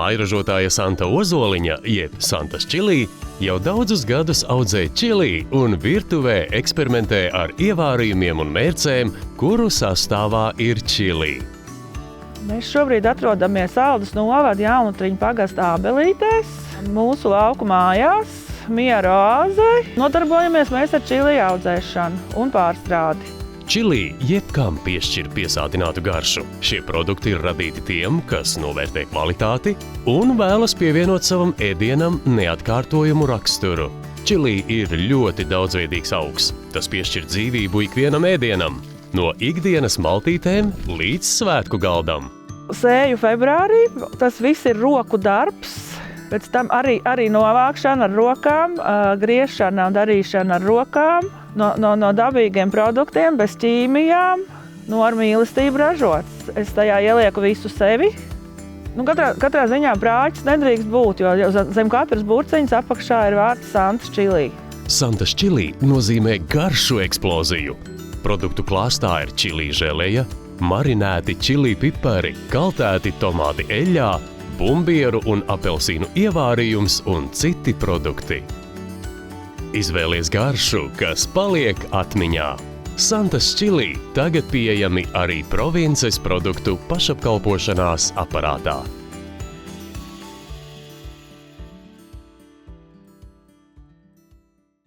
Mājražotāja Santa Ozoliņa, jeb Santas Čilī, jau daudzus gadus audzē čili un virtuvē eksperimentē ar ievārījumiem un mērcēm, kuru sastāvā ir čili. Mēs šobrīd atrodamies Saldus novada Jaunlutriņu pagasta Ābelītēs, mūsu lauku mājās, Miera oāzē. Nodarbojamies mēs ar čili audzēšanu un pārstrādi. Čili jebkam piešķir piesātinātu garšu. Šie produkti ir radīti tiem, kas novērtē kvalitāti un vēlas pievienot savam ēdienam neatkārtojumu raksturu. Čili ir ļoti daudzveidīgs augs. Tas piešķir dzīvību ikvienam ēdienam, no ikdienas maltītēm līdz svētku galdam. Sēju februārī, tas viss ir roku darbs, pēc tam arī novākšana ar rokām, griešana un darīšana ar rokām, no dabīgiem produktiem, bez ķīmijām, ar mīlestību ražots. Es tajā ielieku visu sevi. Katrā ziņā prāķis nedrīkst būt, jo zem katras burciņas apakšā ir vārds Santas Čilī. Santas Čilī nozīmē garšu eksploziju. Produktu klāstā ir čilī želeja, marinēti čilī pipari, kaltēti tomāti eļļā, bumbieru un apelsīnu ievārījums un citi produkti. Izvēlies garšu, kas paliek atmiņā. Santas Čilī tagad pieejami arī provinces produktu pašapkalpošanās aparātā.